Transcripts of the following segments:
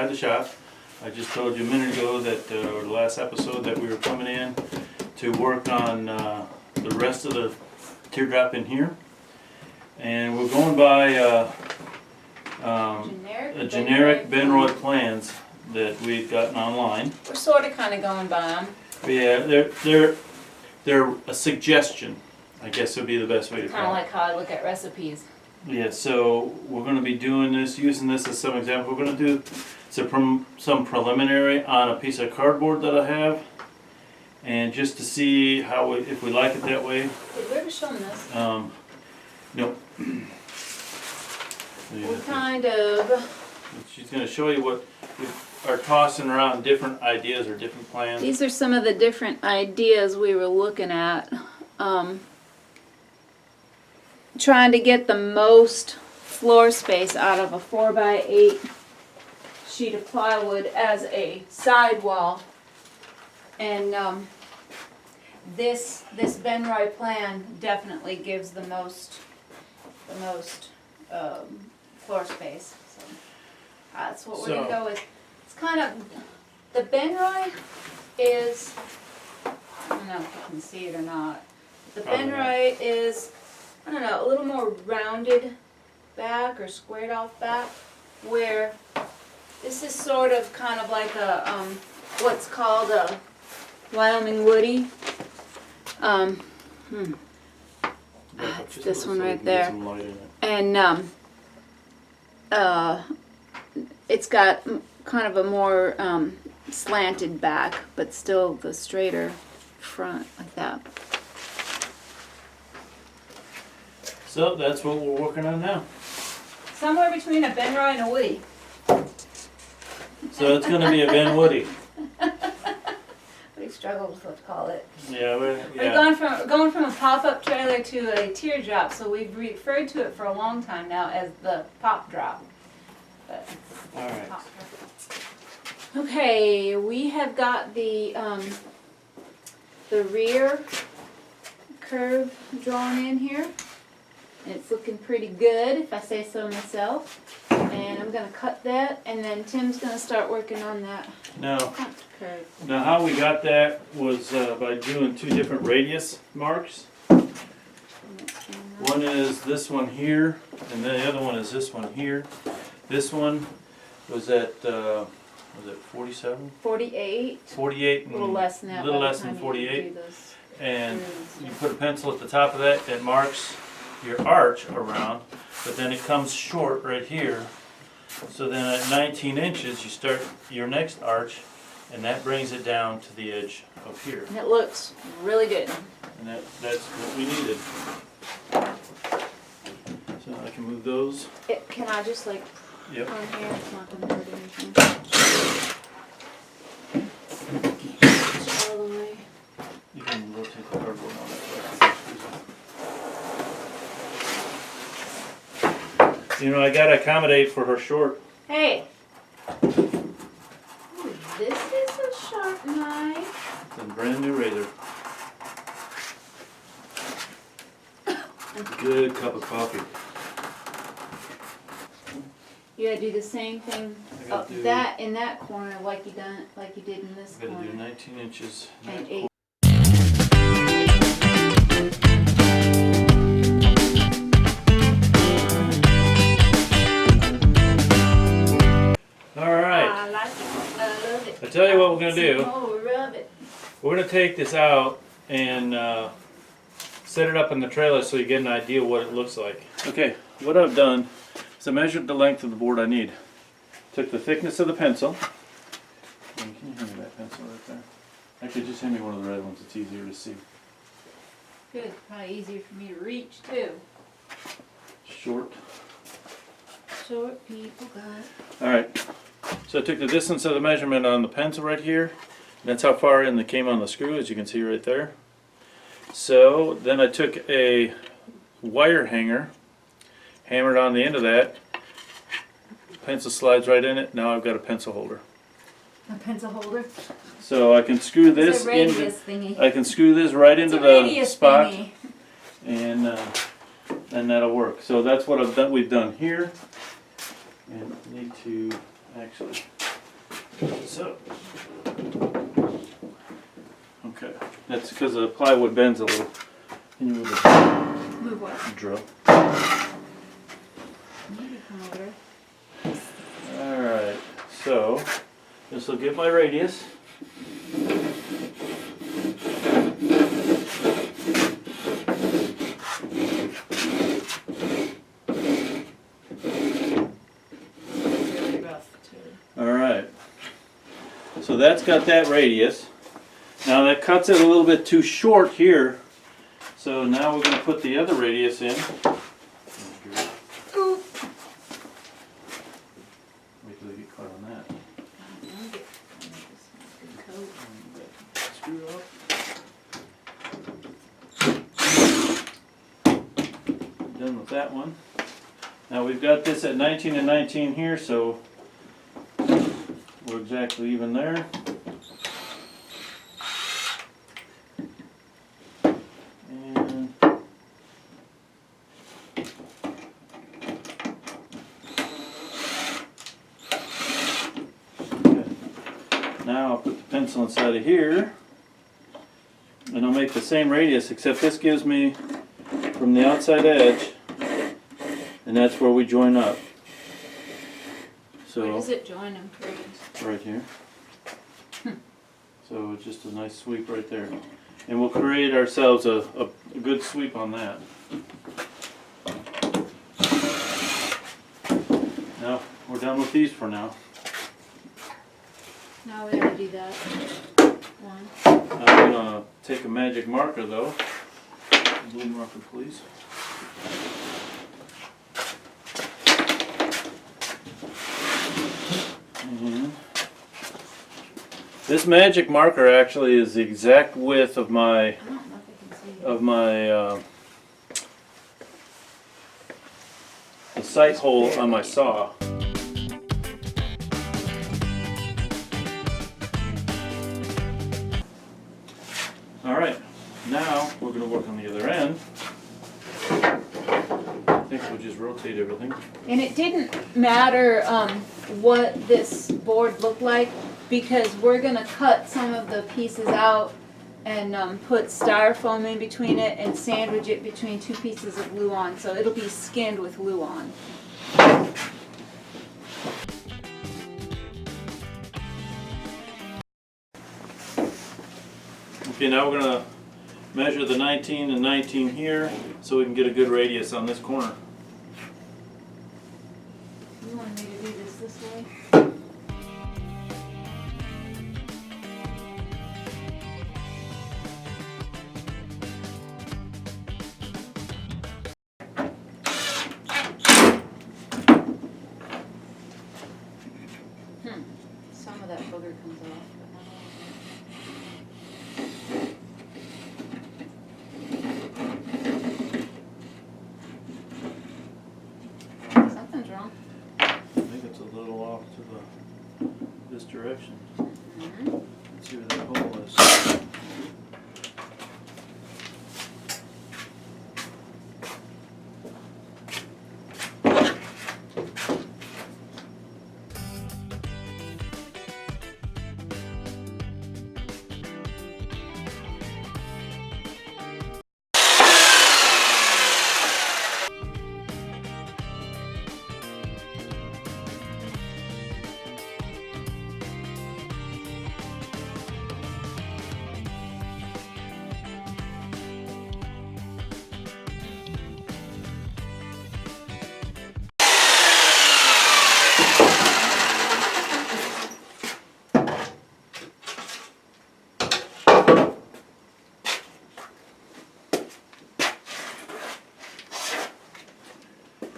inside the shop. I just told you a minute ago that, or the last episode, that we were coming in to work on the rest of the teardrop in here. And we're going by generic Benroy plans that we've gotten online. We're sort of kind of going by them. Yeah, they're a suggestion, I guess would be the best way to Kind of like how I look at recipes. Yeah, so we're going to be doing this, using this as some example. We're going to do some preliminary on a piece of cardboard that I have, and just to see how if we like it that way. Did we ever show them this? No. We kind of. She's going to show you what we are tossing around, different ideas or different plans. These are some of the different ideas we were looking at. Trying to get the most floor space out of a 4x8 sheet of plywood as a sidewall. And this Benroy plan definitely gives the most floor space. So that's what we're gonna go with. It's kind of, the Benroy is, I don't know if you can see it or not. The Benroy is, I don't know, a little more rounded back or squared off back, where this is sort of kind of like a what's called a Wyoming woody. It's this one right there, and it's got kind of a more slanted back, but still the straighter front like that. So that's what we're working on now. Somewhere between a Benroy and a Woody. So it's going to be a Ben Woody. We struggled with what to call it. Yeah, We're going from a pop-up trailer to a teardrop, so we've referred to it for a long time now as the pop drop. But all right. Pop drop. Okay, we have got the rear curve drawn in here. And it's looking pretty good, if I say so myself. And I'm going to cut that, and then Tim's going to start working on that front curve. Now how we got that was by doing two different radius marks. One is this one here, and then the other one is this one here. This one was at, was it 47? 48. 48. A little less than that. A little less than 48. And you put a pencil at the top of that that marks your arch around, but then it comes short right here. So then at 19 inches you start your next arch, and that brings it down to the edge of here. And it looks really good. And that's what we needed. So I can move those. Can I just like Yep. on here? It's not going to hurt anything. All the way. You can rotate the cardboard on that. You know, I gotta accommodate for her short. Hey! Ooh, this is a sharp knife. It's a brand new razor. Good cup of coffee. You gotta do the same thing up in that corner like you did in this I gotta corner. do 19 inches. And 8. I tell you what we're going to do. More of it. We're going to take this out and set it up in the trailer so you get an idea what it looks like. Okay, what I've done is I measured the length of the board I need. Took the thickness of the pencil. Can you hand me that pencil right there? Actually, just hand me one of the red ones. It's easier to see. Good. Probably easier for me to reach too. Short. Short people got it. Alright. So I took the distance of the measurement on the pencil right here. That's how far in it came on the screw, as you can see right there. So then I took a wire hanger, hammered on the end of that. Pencil slides right in it. Now I've got a pencil holder. A pencil holder? So I can screw this I can screw this right into the spot, and that'll work. So that's what we've done here. And I need to actually So, okay, that's because the plywood bends a little. Can you move the Move what? drill? Maybe come over. Alright, so this will get my radius. Really rough too. Alright, so that's got that radius. Now that cuts it a little bit too short here. So now we're going to put the other radius in. Ooh. Wait till they get caught on that. Screw up. Done with that one. Now we've got this at 19 and 19 here, so we're exactly even there. And okay. Now I'll put the pencil inside of here, and I'll make the same radius, except this gives me from the outside edge, and that's where we join up. Where So does it join them? right here. So it's just a nice sweep right there. And we'll create ourselves a good sweep on that. Now, we're done with these for now. Now we gotta do that one. I'm gonna take a magic marker though. Blue marker, please. And this magic marker actually is the exact width of my I don't know if I can see it. the sight hole on my saw. Alright, now we're going to work on the other end. I think we'll just rotate everything. And it didn't matter what this board looked like, because we're gonna cut some of the pieces out and put styrofoam in between it and sandwich it between two pieces of Luan, so it'll be skinned with Luan. Okay, now we're going to measure the 19 and 19 here so we can get a good radius on this corner. You want me to do this way? Some of that booger comes off, but not all. Something's wrong. I think it's a little off to this direction. Let's see where that hole is.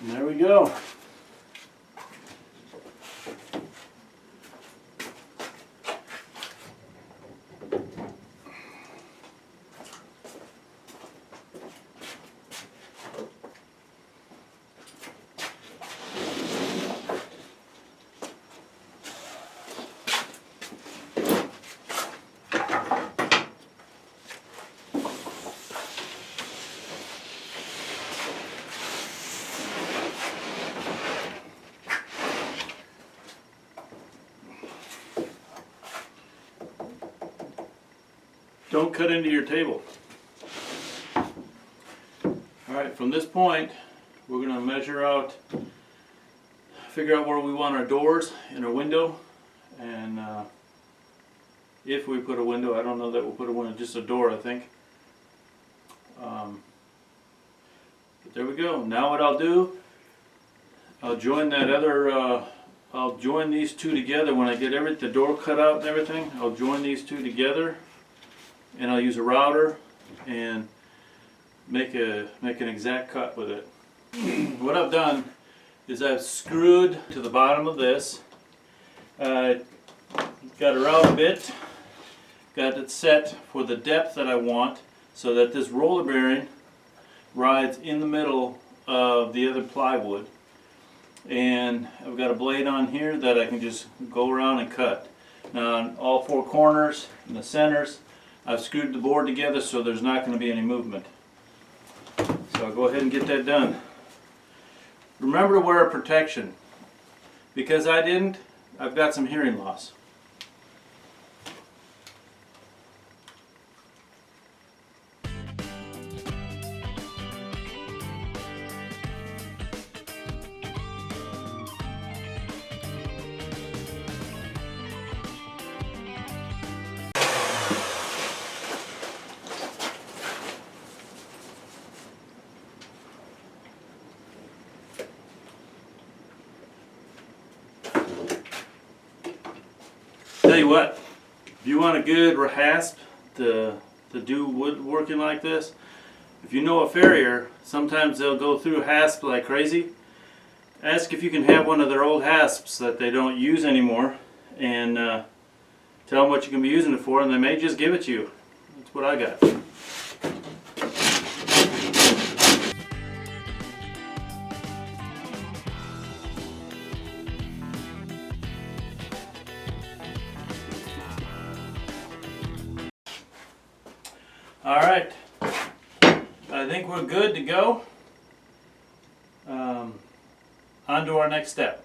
And there we go. don't cut into your table. Alright, from this point we're going to measure out, figure out where we want our doors and our window, and if we put a window. I don't know that we'll put a window, just a door I think. But there we go. Now what I'll do, I'll join that other, I'll join these two together when I get the door cut out and everything. I'll join these two together, and I'll use a router and make an exact cut with it. What I've done is I've screwed to the bottom of this. Got a router bit, got it set for the depth that I want, so that this roller bearing rides in the middle of the other plywood. And I've got a blade on here that I can just go around and cut. Now on all four corners and the centers, I've screwed the board together so there's not going to be any movement. So I'll go ahead and get that done. Remember to wear a protection. Because I didn't, I've got some hearing loss. Tell you what, if you want a good rasp to do woodworking like this, if you know a farrier, sometimes they'll go through hasp like crazy. Ask if you can have one of their old hasps that they don't use anymore, and tell them what you can be using it for, and they may just give it to you. That's what I got. Alright, I think we're good to go. On to our next step.